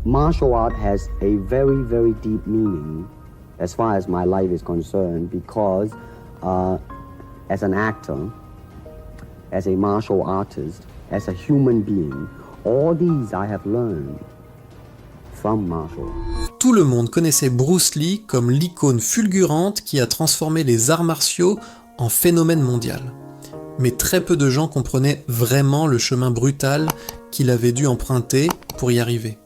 martial art has a very, very deep meaning as far as my life is concerned because as an actor, as a martial artist, as a human being, all these I have learned from martial art. Tout le monde connaissait Bruce Lee comme l'icône fulgurante qui a transformé les arts martiaux en phénomène mondial. Mais très peu de gens comprenaient vraiment le chemin brutal qu'il avait dû emprunter pour y arriver.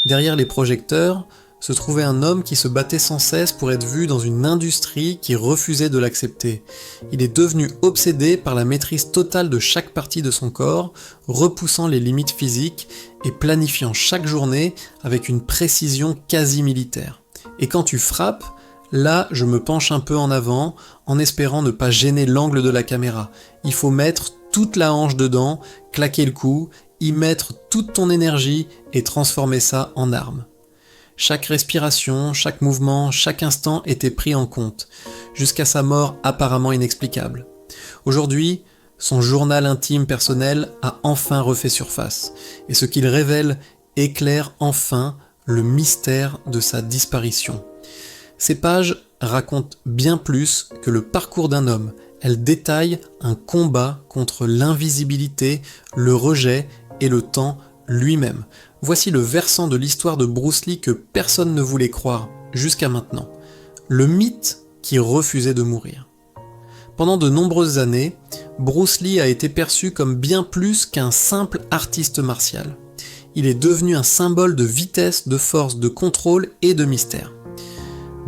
Derrière les projecteurs se trouvait un homme qui se battait sans cesse pour être vu dans une industrie qui refusait de l'accepter. Il est devenu obsédé par la maîtrise totale de chaque partie de son corps, repoussant les limites physiques et planifiant chaque journée avec une précision quasi militaire. Et quand tu frappes, là je me penche un peu en avant en espérant ne pas gêner l'angle de la caméra. Il faut mettre toute la hanche dedans, claquer le cou, y mettre toute ton énergie et transformer ça en arme. Chaque respiration, chaque mouvement, chaque instant était pris en compte, jusqu'à sa mort apparemment inexplicable. Aujourd'hui, son journal intime personnel a enfin refait surface, et ce qu'il révèle éclaire enfin le mystère de sa disparition. Ces pages racontent bien plus que le parcours d'un homme. Elles détaillent un combat contre l'invisibilité, le rejet et le temps lui-même. Voici le versant de l'histoire de Bruce Lee que personne ne voulait croire jusqu'à maintenant. Le mythe qui refusait de mourir. Pendant de nombreuses années, Bruce Lee a été perçu comme bien plus qu'un simple artiste martial. Il est devenu un symbole de vitesse, de force, de contrôle et de mystère.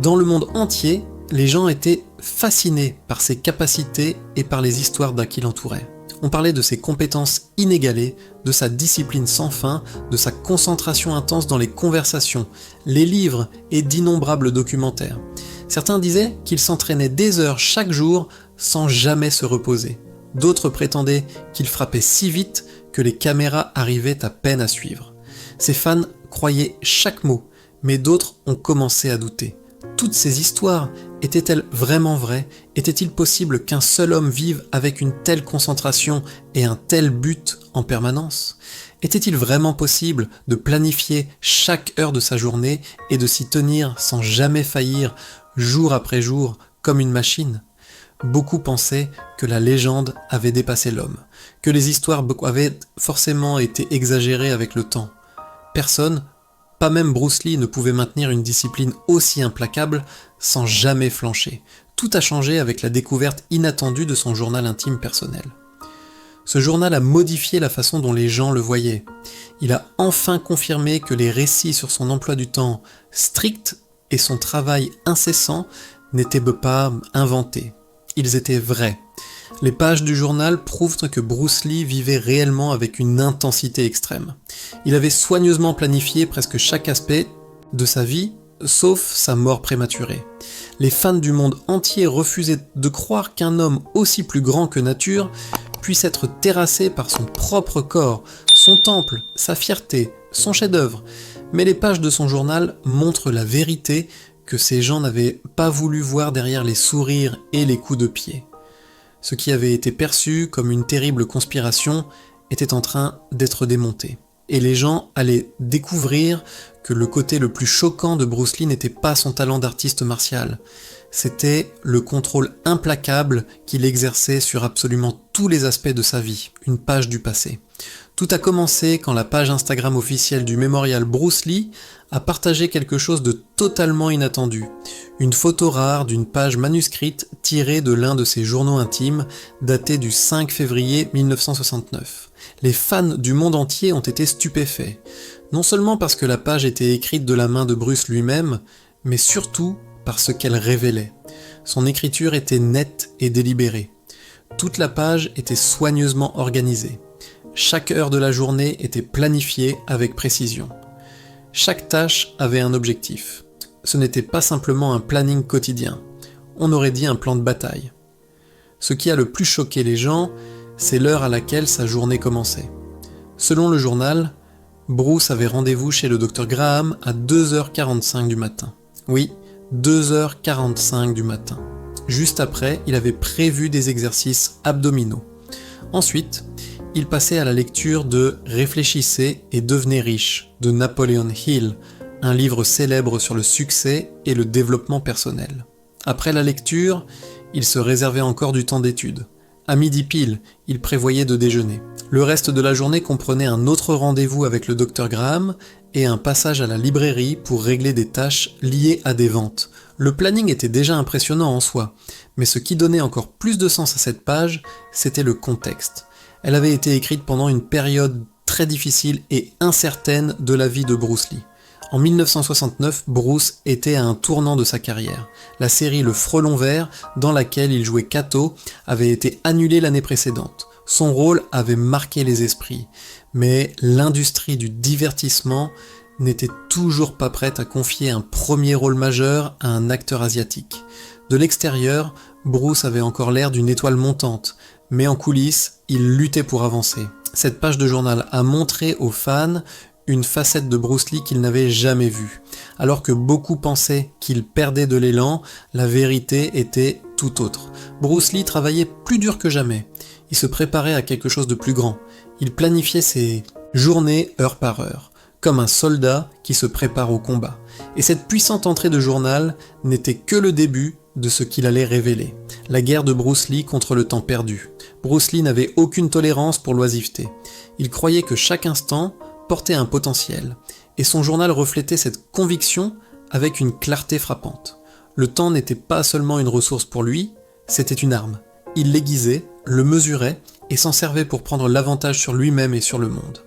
Dans le monde entier, les gens étaient fascinés par ses capacités et par les histoires qui l'entouraient. On parlait de ses compétences inégalées, de sa discipline sans fin, de sa concentration intense dans les conversations, les livres et d'innombrables documentaires. Certains disaient qu'il s'entraînait des heures chaque jour sans jamais se reposer. D'autres prétendaient qu'il frappait si vite que les caméras arrivaient à peine à suivre. Ses fans croyaient chaque mot, mais d'autres ont commencé à douter. Toutes ces histoires étaient-elles vraiment vraies ? Était-il possible qu'un seul homme vive avec une telle concentration et un tel but en permanence ? Était-il vraiment possible de planifier chaque heure de sa journée et de s'y tenir sans jamais faillir, jour après jour, comme une machine ? Beaucoup pensaient que la légende avait dépassé l'homme, que les histoires avaient forcément été exagérées avec le temps. Personne, pas même Bruce Lee, ne pouvait maintenir une discipline aussi implacable sans jamais flancher. Tout a changé avec la découverte inattendue de son journal intime personnel. Ce journal a modifié la façon dont les gens le voyaient. Il a enfin confirmé que les récits sur son emploi du temps strict et son travail incessant n'étaient pas inventés. Ils étaient vrais. Les pages du journal prouvent que Bruce Lee vivait réellement avec une intensité extrême. Il avait soigneusement planifié presque chaque aspect de sa vie, sauf sa mort prématurée. Les fans du monde entier refusaient de croire qu'un homme aussi plus grand que nature puisse être terrassé par son propre corps, son temple, sa fierté, son chef-d'œuvre. Mais les pages de son journal montrent la vérité que ces gens n'avaient pas voulu voir derrière les sourires et les coups de pied. Ce qui avait été perçu comme une terrible conspiration était en train d'être démonté. Et les gens allaient découvrir que le côté le plus choquant de Bruce Lee n'était pas son talent d'artiste martial. C'était le contrôle implacable qu'il exerçait sur absolument tous les aspects de sa vie, une page du passé. Tout a commencé quand la page Instagram officielle du mémorial Bruce Lee a partagé quelque chose de totalement inattendu. Une photo rare d'une page manuscrite tirée de l'un de ses journaux intimes, daté du 5 février 1969. Les fans du monde entier ont été stupéfaits. Non seulement parce que la page était écrite de la main de Bruce lui-même, mais surtout par ce qu'elle révélait. Son écriture était nette et délibérée. Toute la page était soigneusement organisée. Chaque heure de la journée était planifiée avec précision. Chaque tâche avait un objectif. Ce n'était pas simplement un planning quotidien. On aurait dit un plan de bataille. Ce qui a le plus choqué les gens, c'est l'heure à laquelle sa journée commençait. Selon le journal, Bruce avait rendez-vous chez le Dr Graham à 2h45 du matin. Oui, 2h45 du matin. Juste après, il avait prévu des exercices abdominaux. Ensuite, il passait à la lecture de Réfléchissez et devenez riche de Napoleon Hill, un livre célèbre sur le succès et le développement personnel. Après la lecture, il se réservait encore du temps d'étude. À midi pile, il prévoyait de déjeuner. Le reste de la journée comprenait un autre rendez-vous avec le Dr Graham et un passage à la librairie pour régler des tâches liées à des ventes. Le planning était déjà impressionnant en soi, mais ce qui donnait encore plus de sens à cette page, c'était le contexte. Elle avait été écrite pendant une période très difficile et incertaine de la vie de Bruce Lee. En 1969, Bruce était à un tournant de sa carrière. La série Le Frelon Vert, dans laquelle il jouait Kato, avait été annulée l'année précédente. Son rôle avait marqué les esprits, mais l'industrie du divertissement n'était toujours pas prête à confier un premier rôle majeur à un acteur asiatique. De l'extérieur, Bruce avait encore l'air d'une étoile montante, mais en coulisses, il luttait pour avancer. Cette page de journal a montré aux fans une facette de Bruce Lee qu'ils n'avaient jamais vue. Alors que beaucoup pensaient qu'il perdait de l'élan, la vérité était tout autre. Bruce Lee travaillait plus dur que jamais. Il se préparait à quelque chose de plus grand. Il planifiait ses journées heure par heure, comme un soldat qui se prépare au combat. Et cette puissante entrée de journal n'était que le début de ce qu'il allait révéler. La guerre de Bruce Lee contre le temps perdu. Bruce Lee n'avait aucune tolérance pour l'oisiveté. Il croyait que chaque instant portait un potentiel, et son journal reflétait cette conviction avec une clarté frappante. Le temps n'était pas seulement une ressource pour lui, c'était une arme. Il l'aiguisait, le mesurait, et s'en servait pour prendre l'avantage sur lui-même et sur le monde.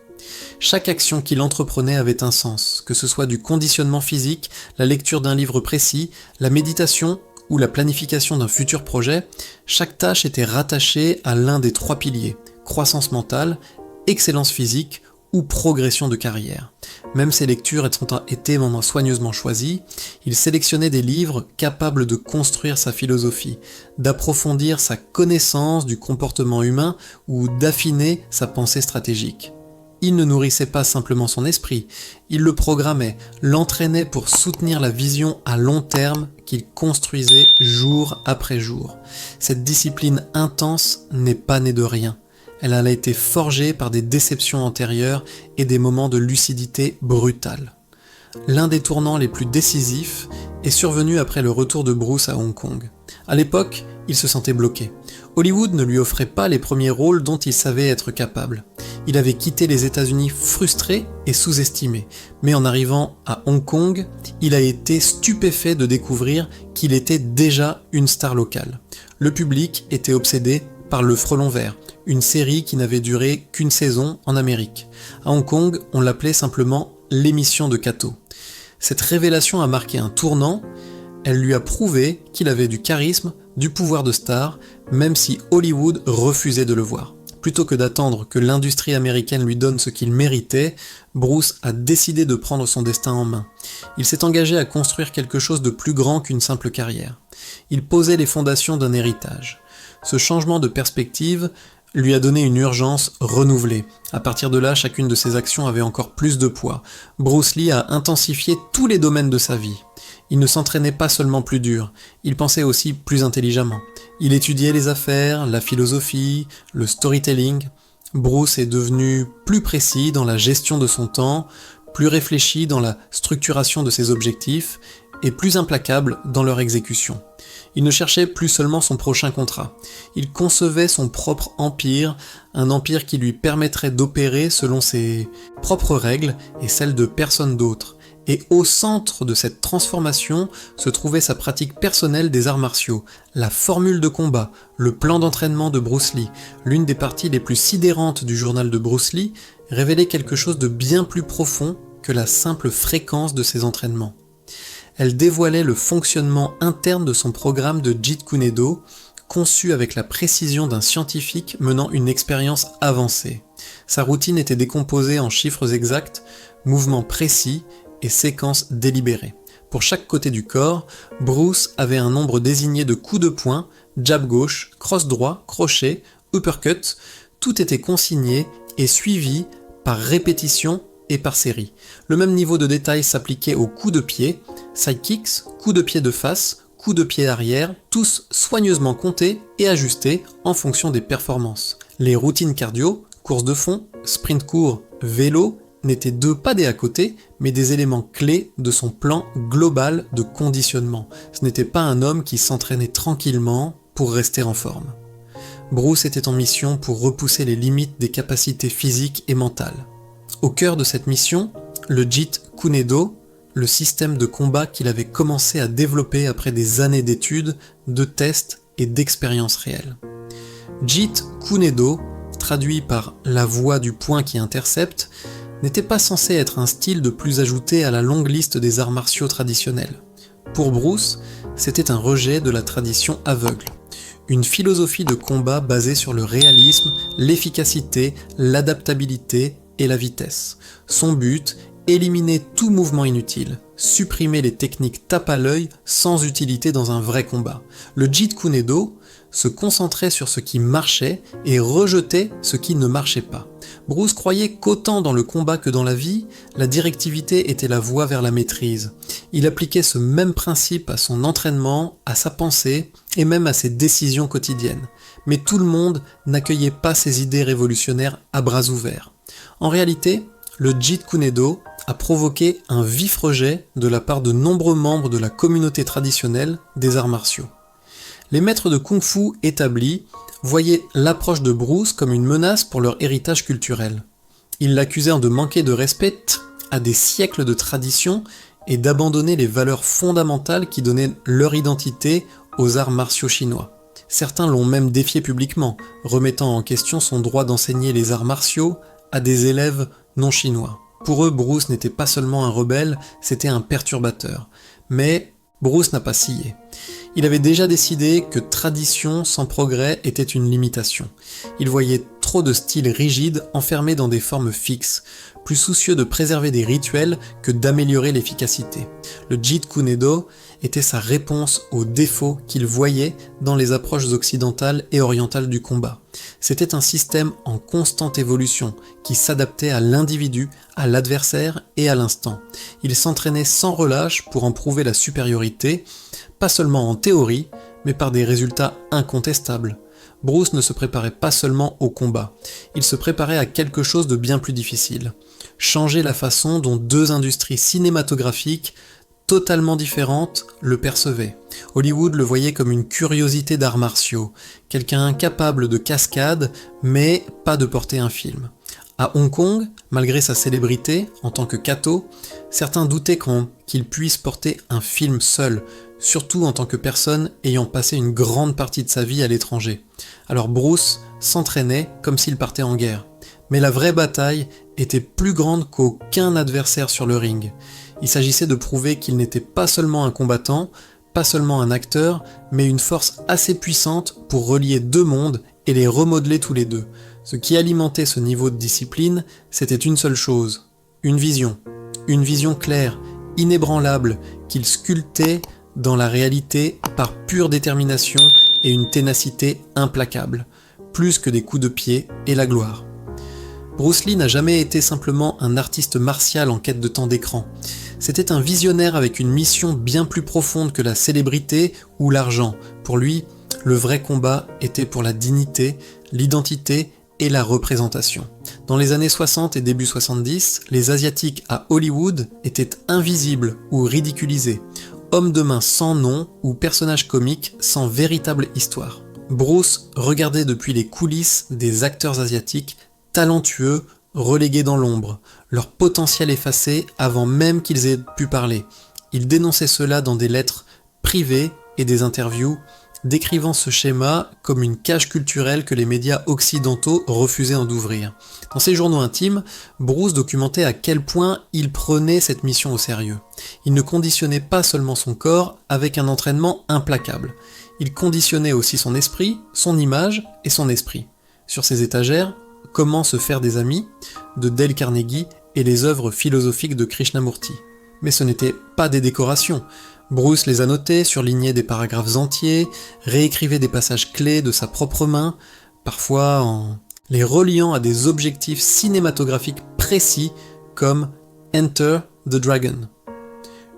Chaque action qu'il entreprenait avait un sens, que ce soit du conditionnement physique, la lecture d'un livre précis, la méditation ou la planification d'un futur projet, chaque tâche était rattachée à l'un des 3 piliers, croissance mentale, excellence physique ou progression de carrière. Même ses lectures étaient soigneusement choisies, il sélectionnait des livres capables de construire sa philosophie, d'approfondir sa connaissance du comportement humain ou d'affiner sa pensée stratégique. Il ne nourrissait pas simplement son esprit, il le programmait, l'entraînait pour soutenir la vision à long terme qu'il construisait jour après jour. Cette discipline intense n'est pas née de rien. Elle a été forgée par des déceptions antérieures et des moments de lucidité brutale. L'un des tournants les plus décisifs est survenu après le retour de Bruce à Hong Kong. À l'époque, il se sentait bloqué. Hollywood ne lui offrait pas les premiers rôles dont il savait être capable. Il avait quitté les États-Unis frustré et sous-estimé, mais en arrivant à Hong Kong, il a été stupéfait de découvrir qu'il était déjà une star locale. Le public était obsédé par Le Frelon Vert, une série qui n'avait duré qu'une saison en Amérique. À Hong Kong, on l'appelait simplement l'émission de Kato. Cette révélation a marqué un tournant, elle lui a prouvé qu'il avait du charisme, du pouvoir de star, même si Hollywood refusait de le voir. Plutôt que d'attendre que l'industrie américaine lui donne ce qu'il méritait, Bruce a décidé de prendre son destin en main. Il s'est engagé à construire quelque chose de plus grand qu'une simple carrière. Il posait les fondations d'un héritage. Ce changement de perspective lui a donné une urgence renouvelée. À partir de là, chacune de ses actions avait encore plus de poids. Bruce Lee a intensifié tous les domaines de sa vie. Il ne s'entraînait pas seulement plus dur, il pensait aussi plus intelligemment. Il étudiait les affaires, la philosophie, le storytelling. Bruce est devenu plus précis dans la gestion de son temps, plus réfléchi dans la structuration de ses objectifs et plus implacable dans leur exécution. Il ne cherchait plus seulement son prochain contrat. Il concevait son propre empire, un empire qui lui permettrait d'opérer selon ses propres règles et celles de personne d'autre. Et au centre de cette transformation se trouvait sa pratique personnelle des arts martiaux, la formule de combat, le plan d'entraînement de Bruce Lee. L'une des parties les plus sidérantes du journal de Bruce Lee révélait quelque chose de bien plus profond que la simple fréquence de ses entraînements. Elle dévoilait le fonctionnement interne de son programme de Jeet Kune Do, conçu avec la précision d'un scientifique menant une expérience avancée. Sa routine était décomposée en chiffres exacts, mouvements précis et séquences délibérées. Pour chaque côté du corps, Bruce avait un nombre désigné de coups de poing, jab gauche, cross droit, crochet, uppercut, tout était consigné et suivi par répétition et par série. Le même niveau de détail s'appliquait aux coups de pied, side kicks, coups de pied de face, coups de pied arrière, tous soigneusement comptés et ajustés en fonction des performances. Les routines cardio, Course de fond, sprint court, vélo n'étaient deux pas des à côté, mais des éléments clés de son plan global de conditionnement. Ce n'était pas un homme qui s'entraînait tranquillement pour rester en forme. Bruce était en mission pour repousser les limites des capacités physiques et mentales. Au cœur de cette mission, le Jeet Kune Do, le système de combat qu'il avait commencé à développer après des années d'études, de tests et d'expériences réelles. Jeet Kune Do, traduit par la voie du point qui intercepte, n'était pas censé être un style de plus ajouté à la longue liste des arts martiaux traditionnels. Pour Bruce, c'était un rejet de la tradition aveugle. Une philosophie de combat basée sur le réalisme, l'efficacité, l'adaptabilité et la vitesse. Son but, éliminer tout mouvement inutile, supprimer les techniques tape à l'œil sans utilité dans un vrai combat. Le Jeet Kune Do se concentrait sur ce qui marchait et rejetait ce qui ne marchait pas. Bruce croyait qu'autant dans le combat que dans la vie, la directivité était la voie vers la maîtrise. Il appliquait ce même principe à son entraînement, à sa pensée et même à ses décisions quotidiennes. Mais tout le monde n'accueillait pas ses idées révolutionnaires à bras ouverts. En réalité, le Jeet Kune Do a provoqué un vif rejet de la part de nombreux membres de la communauté traditionnelle des arts martiaux. Les maîtres de kung-fu établis voyaient l'approche de Bruce comme une menace pour leur héritage culturel. Ils l'accusèrent de manquer de respect à des siècles de tradition et d'abandonner les valeurs fondamentales qui donnaient leur identité aux arts martiaux chinois. Certains l'ont même défié publiquement, remettant en question son droit d'enseigner les arts martiaux à des élèves non chinois. Pour eux, Bruce n'était pas seulement un rebelle, c'était un perturbateur. Mais Bruce n'a pas scié. Il avait déjà décidé que tradition sans progrès était une limitation. Il voyait trop de styles rigides enfermés dans des formes fixes, plus soucieux de préserver des rituels que d'améliorer l'efficacité. Le Jeet Kune Do était sa réponse aux défauts qu'il voyait dans les approches occidentales et orientales du combat. C'était un système en constante évolution qui s'adaptait à l'individu, à l'adversaire et à l'instant. Il s'entraînait sans relâche pour en prouver la supériorité, pas seulement en théorie, mais par des résultats incontestables. Bruce ne se préparait pas seulement au combat, il se préparait à quelque chose de bien plus difficile. Changer la façon dont deux industries cinématographiques totalement différentes le percevaient. Hollywood le voyait comme une curiosité d'arts martiaux, quelqu'un capable de cascade, mais pas de porter un film. À Hong Kong, malgré sa célébrité en tant que Kato, certains doutaient qu'il puisse porter un film seul, surtout en tant que personne ayant passé une grande partie de sa vie à l'étranger. Alors Bruce s'entraînait comme s'il partait en guerre. Mais la vraie bataille était plus grande qu'aucun adversaire sur le ring. Il s'agissait de prouver qu'il n'était pas seulement un combattant, pas seulement un acteur, mais une force assez puissante pour relier deux mondes et les remodeler tous les deux. Ce qui alimentait ce niveau de discipline, c'était une seule chose, une vision claire, inébranlable, qu'il sculptait dans la réalité par pure détermination et une ténacité implacable, plus que des coups de pied et la gloire. Bruce Lee n'a jamais été simplement un artiste martial en quête de temps d'écran. C'était un visionnaire avec une mission bien plus profonde que la célébrité ou l'argent. Pour lui, le vrai combat était pour la dignité, l'identité et la représentation. Dans les années 60 et début 70, les Asiatiques à Hollywood étaient invisibles ou ridiculisés, hommes de main sans nom ou personnages comiques sans véritable histoire. Bruce regardait depuis les coulisses des acteurs asiatiques talentueux, relégués dans l'ombre, leur potentiel effacé avant même qu'ils aient pu parler. Il dénonçait cela dans des lettres privées et des interviews, décrivant ce schéma comme une cage culturelle que les médias occidentaux refusaient d'ouvrir. Dans ses journaux intimes, Bruce documentait à quel point il prenait cette mission au sérieux. Il ne conditionnait pas seulement son corps avec un entraînement implacable. Il conditionnait aussi son esprit, son image et son esprit. Sur ses étagères, Comment se faire des amis de Dale Carnegie et les œuvres philosophiques de Krishnamurti. Mais ce n'étaient pas des décorations. Bruce les annotait, surlignait des paragraphes entiers, réécrivait des passages clés de sa propre main, parfois en les reliant à des objectifs cinématographiques précis comme Enter the Dragon.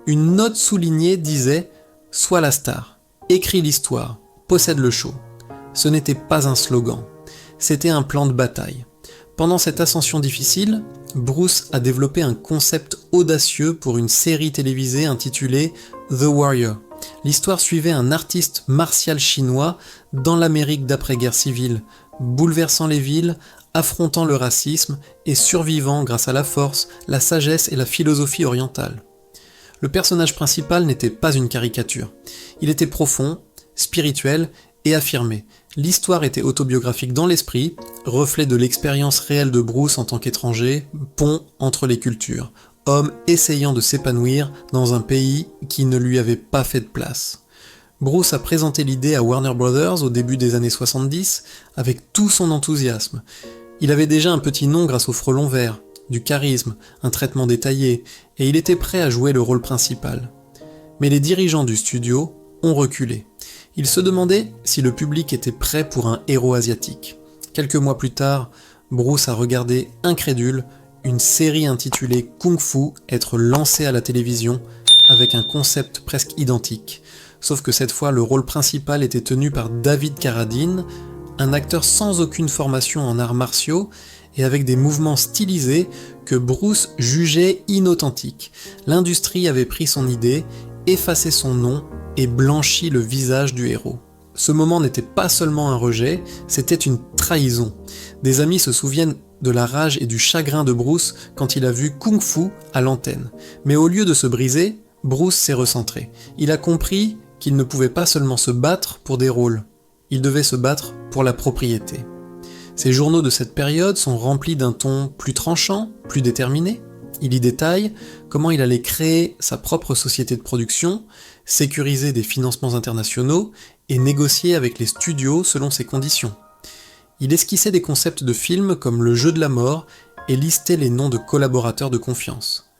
Une note soulignée disait « Sois la star, écris l'histoire, possède le show ». Ce n'était pas un slogan, c'était un plan de bataille. Pendant cette ascension difficile, Bruce a développé un concept audacieux pour une série télévisée intitulée The Warrior. L'histoire suivait un artiste martial chinois dans l'Amérique d'après-guerre civile, bouleversant les villes, affrontant le racisme et survivant grâce à la force, la sagesse et la philosophie orientale. Le personnage principal n'était pas une caricature. Il était profond, spirituel et affirmé. L'histoire était autobiographique dans l'esprit, reflet de l'expérience réelle de Bruce en tant qu'étranger, pont entre les cultures, homme essayant de s'épanouir dans un pays qui ne lui avait pas fait de place. Bruce a présenté l'idée à Warner Brothers au début des années 70 avec tout son enthousiasme. Il avait déjà un petit nom grâce au frelon vert, du charisme, un traitement détaillé, et il était prêt à jouer le rôle principal. Mais les dirigeants du studio ont reculé. Ils se demandaient si le public était prêt pour un héros asiatique. Quelques mois plus tard, Bruce a regardé, incrédule, une série intitulée Kung Fu être lancée à la télévision avec un concept presque identique. Sauf que cette fois, le rôle principal était tenu par David Carradine, un acteur sans aucune formation en arts martiaux et avec des mouvements stylisés que Bruce jugeait inauthentiques. L'industrie avait pris son idée, effacé son nom et blanchi le visage du héros. Ce moment n'était pas seulement un rejet, c'était une trahison. Des amis se souviennent de la rage et du chagrin de Bruce quand il a vu Kung Fu à l'antenne. Mais au lieu de se briser, Bruce s'est recentré. Il a compris qu'il ne pouvait pas seulement se battre pour des rôles, il devait se battre pour la propriété. Ces journaux de cette période sont remplis d'un ton plus tranchant, plus déterminé. Il y détaille comment il allait créer sa propre société de production, sécuriser des financements internationaux et négocier avec les studios selon ses conditions. Il esquissait des concepts de films comme le jeu de la mort et listait les noms de collaborateurs de confiance.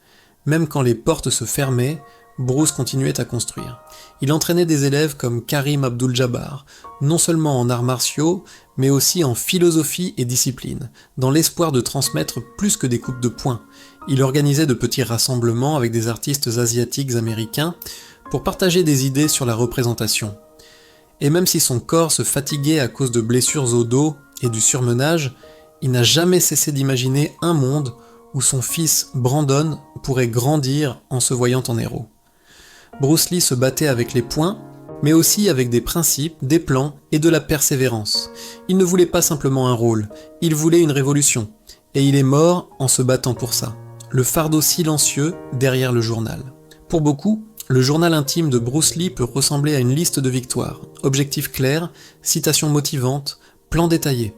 Même quand les portes se fermaient, Bruce continuait à construire. Il entraînait des élèves comme Karim Abdul-Jabbar, non seulement en arts martiaux, mais aussi en philosophie et discipline, dans l'espoir de transmettre plus que des coupes de poing. Il organisait de petits rassemblements avec des artistes asiatiques américains pour partager des idées sur la représentation. Et même si son corps se fatiguait à cause de blessures au dos et du surmenage, il n'a jamais cessé d'imaginer un monde où son fils Brandon pourrait grandir en se voyant en héros. Bruce Lee se battait avec les poings, mais aussi avec des principes, des plans et de la persévérance. Il ne voulait pas simplement un rôle, il voulait une révolution. Et il est mort en se battant pour ça. Le fardeau silencieux derrière le journal. Pour beaucoup, le journal intime de Bruce Lee peut ressembler à une liste de victoires. Objectifs clairs, citations motivantes, plans détaillés.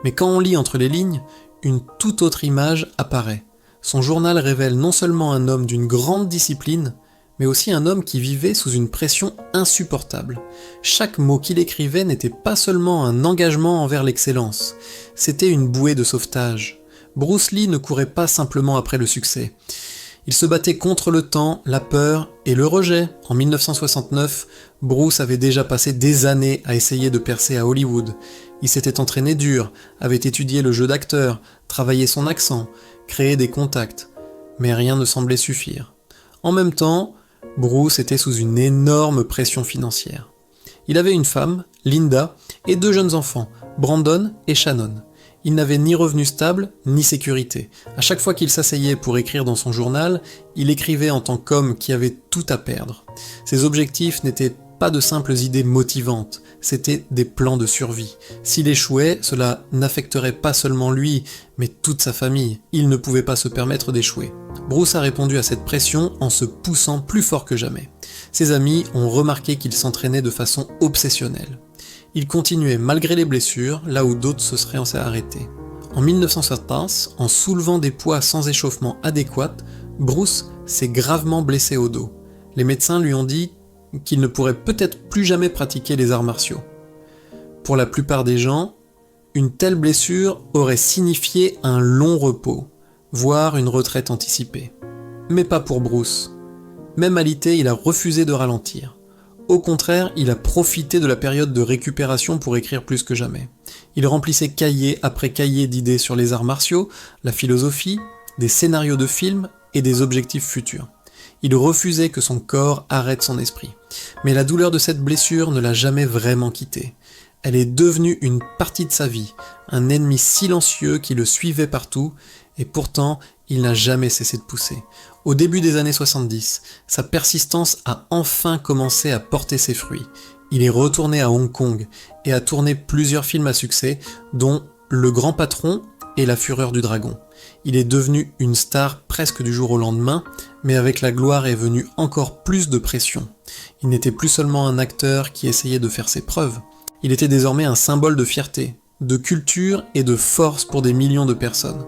Mais quand on lit entre les lignes, une toute autre image apparaît. Son journal révèle non seulement un homme d'une grande discipline, mais aussi un homme qui vivait sous une pression insupportable. Chaque mot qu'il écrivait n'était pas seulement un engagement envers l'excellence, c'était une bouée de sauvetage. Bruce Lee ne courait pas simplement après le succès. Il se battait contre le temps, la peur et le rejet. En 1969, Bruce avait déjà passé des années à essayer de percer à Hollywood. Il s'était entraîné dur, avait étudié le jeu d'acteur, travaillé son accent, créé des contacts. Mais rien ne semblait suffire. En même temps, Bruce était sous une énorme pression financière. Il avait une femme, Linda, et 2 jeunes enfants, Brandon et Shannon. Il n'avait ni revenu stable, ni sécurité. À chaque fois qu'il s'asseyait pour écrire dans son journal, il écrivait en tant qu'homme qui avait tout à perdre. Ses objectifs n'étaient pas de simples idées motivantes, c'étaient des plans de survie. S'il échouait, cela n'affecterait pas seulement lui, mais toute sa famille. Il ne pouvait pas se permettre d'échouer. Bruce a répondu à cette pression en se poussant plus fort que jamais. Ses amis ont remarqué qu'il s'entraînait de façon obsessionnelle. Il continuait malgré les blessures, là où d'autres se seraient arrêtés. En 1970, en soulevant des poids sans échauffement adéquat, Bruce s'est gravement blessé au dos. Les médecins lui ont dit qu'il ne pourrait peut-être plus jamais pratiquer les arts martiaux. Pour la plupart des gens, une telle blessure aurait signifié un long repos, voire une retraite anticipée. Mais pas pour Bruce. Même alité, il a refusé de ralentir. Au contraire, il a profité de la période de récupération pour écrire plus que jamais. Il remplissait cahier après cahier d'idées sur les arts martiaux, la philosophie, des scénarios de films et des objectifs futurs. Il refusait que son corps arrête son esprit. Mais la douleur de cette blessure ne l'a jamais vraiment quitté. Elle est devenue une partie de sa vie, un ennemi silencieux qui le suivait partout, et pourtant, il n'a jamais cessé de pousser. Au début des années 70, sa persistance a enfin commencé à porter ses fruits. Il est retourné à Hong Kong et a tourné plusieurs films à succès, dont Le Grand Patron et La Fureur du Dragon. Il est devenu une star presque du jour au lendemain, mais avec la gloire est venue encore plus de pression. Il n'était plus seulement un acteur qui essayait de faire ses preuves, il était désormais un symbole de fierté, de culture et de force pour des millions de personnes.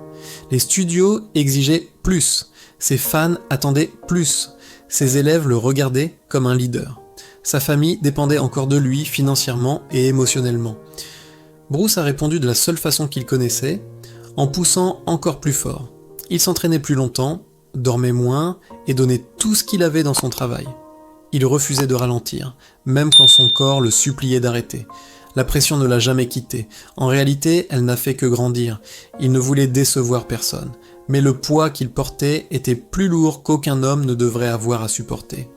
Les studios exigeaient plus, ses fans attendaient plus, ses élèves le regardaient comme un leader. Sa famille dépendait encore de lui financièrement et émotionnellement. Bruce a répondu de la seule façon qu'il connaissait, en poussant encore plus fort. Il s'entraînait plus longtemps, dormait moins et donnait tout ce qu'il avait dans son travail. Il refusait de ralentir, même quand son corps le suppliait d'arrêter. La pression ne l'a jamais quitté. En réalité, elle n'a fait que grandir. Il ne voulait décevoir personne. Mais le poids qu'il portait était plus lourd qu'aucun homme ne devrait avoir à supporter.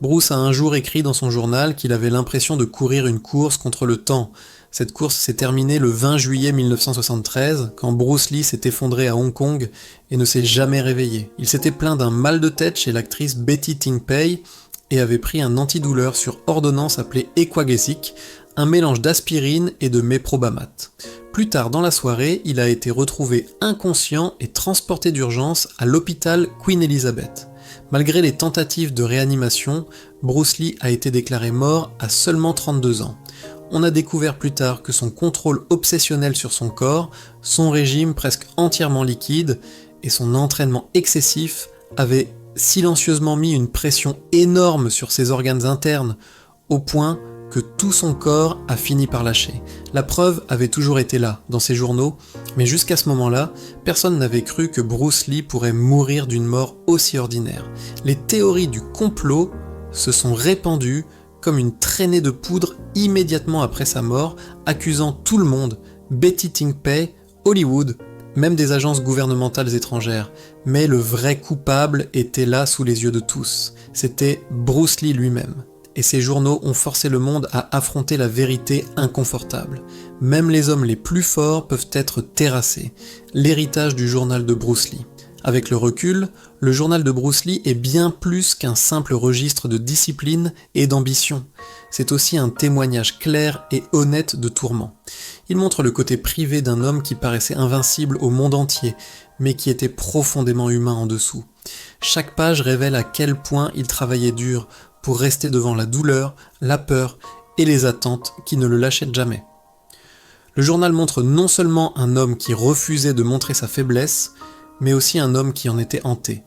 Bruce a un jour écrit dans son journal qu'il avait l'impression de courir une course contre le temps. Cette course s'est terminée le 20 juillet 1973, quand Bruce Lee s'est effondré à Hong Kong et ne s'est jamais réveillé. Il s'était plaint d'un mal de tête chez l'actrice Betty Ting Pei et avait pris un antidouleur sur ordonnance appelé Equagesic, un mélange d'aspirine et de méprobamat. Plus tard dans la soirée, il a été retrouvé inconscient et transporté d'urgence à l'hôpital Queen Elizabeth. Malgré les tentatives de réanimation, Bruce Lee a été déclaré mort à seulement 32 ans. On a découvert plus tard que son contrôle obsessionnel sur son corps, son régime presque entièrement liquide et son entraînement excessif avaient silencieusement mis une pression énorme sur ses organes internes, au point que tout son corps a fini par lâcher. La preuve avait toujours été là, dans ses journaux, mais jusqu'à ce moment-là, personne n'avait cru que Bruce Lee pourrait mourir d'une mort aussi ordinaire. Les théories du complot se sont répandues comme une traînée de poudre immédiatement après sa mort, accusant tout le monde, Betty Ting Pei, Hollywood, même des agences gouvernementales étrangères. Mais le vrai coupable était là sous les yeux de tous. C'était Bruce Lee lui-même. Et ces journaux ont forcé le monde à affronter la vérité inconfortable. Même les hommes les plus forts peuvent être terrassés. L'héritage du journal de Bruce Lee. Avec le recul, le journal de Bruce Lee est bien plus qu'un simple registre de discipline et d'ambition. C'est aussi un témoignage clair et honnête de tourments. Il montre le côté privé d'un homme qui paraissait invincible au monde entier, mais qui était profondément humain en dessous. Chaque page révèle à quel point il travaillait dur pour rester devant la douleur, la peur et les attentes qui ne le lâchaient jamais. Le journal montre non seulement un homme qui refusait de montrer sa faiblesse, mais aussi un homme qui en était hanté.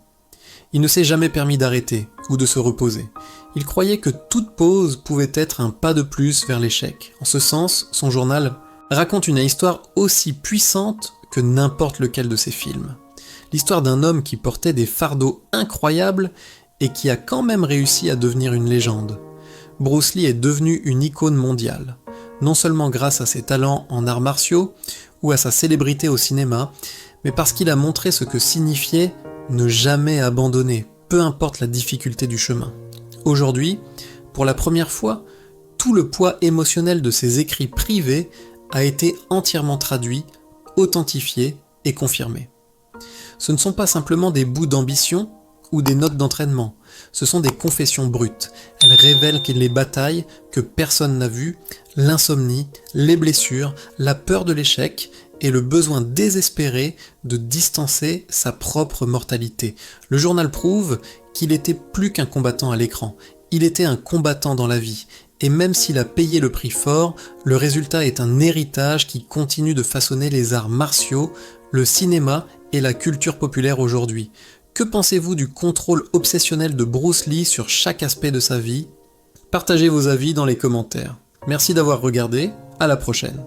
Il ne s'est jamais permis d'arrêter ou de se reposer. Il croyait que toute pause pouvait être un pas de plus vers l'échec. En ce sens, son journal raconte une histoire aussi puissante que n'importe lequel de ses films. L'histoire d'un homme qui portait des fardeaux incroyables et qui a quand même réussi à devenir une légende. Bruce Lee est devenu une icône mondiale, non seulement grâce à ses talents en arts martiaux ou à sa célébrité au cinéma, mais parce qu'il a montré ce que signifiait ne jamais abandonner, peu importe la difficulté du chemin. Aujourd'hui, pour la première fois, tout le poids émotionnel de ses écrits privés a été entièrement traduit, authentifié et confirmé. Ce ne sont pas simplement des bouts d'ambition ou des notes d'entraînement, ce sont des confessions brutes. Elles révèlent les batailles que personne n'a vues, l'insomnie, les blessures, la peur de l'échec et le besoin désespéré de distancer sa propre mortalité. Le journal prouve qu'il était plus qu'un combattant à l'écran, il était un combattant dans la vie. Et même s'il a payé le prix fort, le résultat est un héritage qui continue de façonner les arts martiaux, le cinéma et la culture populaire aujourd'hui. Que pensez-vous du contrôle obsessionnel de Bruce Lee sur chaque aspect de sa vie ? Partagez vos avis dans les commentaires. Merci d'avoir regardé, à la prochaine.